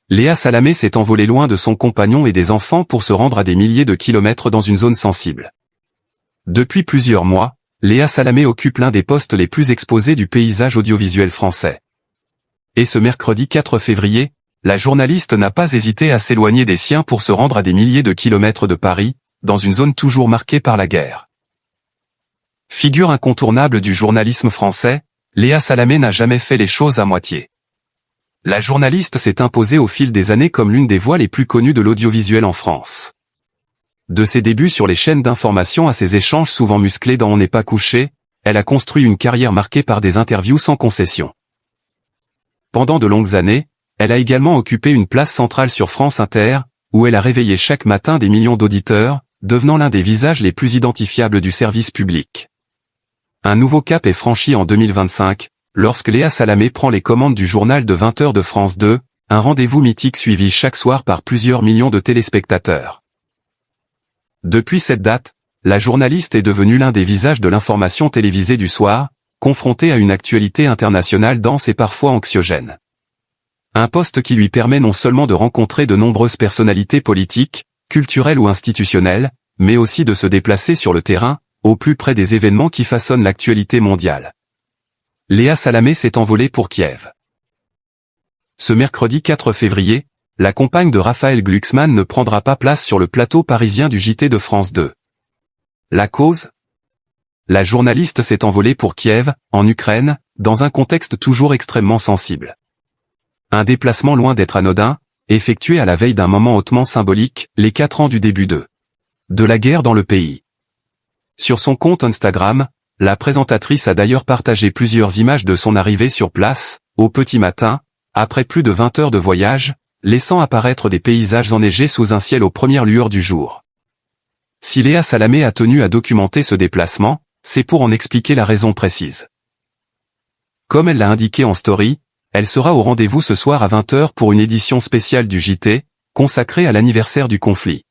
Léa Salamé s'est envolée loin de son compagnon et des enfants pour se rendre à des milliers de kilomètres dans une zone sensible. Depuis plusieurs mois, Léa Salamé occupe l'un des postes les plus exposés du paysage audiovisuel français. Et ce mercredi 4 février, la journaliste n'a pas hésité à s'éloigner des siens pour se rendre à des milliers de kilomètres de Paris, dans une zone toujours marquée par la guerre. Figure incontournable du journalisme français, Léa Salamé n'a jamais fait les choses à moitié. La journaliste s'est imposée au fil des années comme l'une des voix les plus connues de l'audiovisuel en France. De ses débuts sur les chaînes d'information à ses échanges souvent musclés dans On n'est pas couché, elle a construit une carrière marquée par des interviews sans concession. Pendant de longues années, elle a également occupé une place centrale sur France Inter, où elle a réveillé chaque matin des millions d'auditeurs, devenant l'un des visages les plus identifiables du service public. Un nouveau cap est franchi en 2025, lorsque Léa Salamé prend les commandes du journal de 20h de France 2, un rendez-vous mythique suivi chaque soir par plusieurs millions de téléspectateurs. Depuis cette date, la journaliste est devenue l'un des visages de l'information télévisée du soir, confrontée à une actualité internationale dense et parfois anxiogène. Un poste qui lui permet non seulement de rencontrer de nombreuses personnalités politiques, culturelles ou institutionnelles, mais aussi de se déplacer sur le terrain, au plus près des événements qui façonnent l'actualité mondiale. Léa Salamé s'est envolée pour Kiev. Ce mercredi 4 février, la compagne de Raphaël Glucksmann ne prendra pas place sur le plateau parisien du JT de France 2. La cause ? La journaliste s'est envolée pour Kiev, en Ukraine, dans un contexte toujours extrêmement sensible. Un déplacement loin d'être anodin, effectué à la veille d'un moment hautement symbolique, les 4 ans du début de la guerre dans le pays. Sur son compte Instagram, la présentatrice a d'ailleurs partagé plusieurs images de son arrivée sur place, au petit matin, après plus de 20 heures de voyage, laissant apparaître des paysages enneigés sous un ciel aux premières lueurs du jour. Si Léa Salamé a tenu à documenter ce déplacement, c'est pour en expliquer la raison précise. Comme elle l'a indiqué en story, elle sera au rendez-vous ce soir à 20h pour une édition spéciale du JT, consacrée à l'anniversaire du conflit.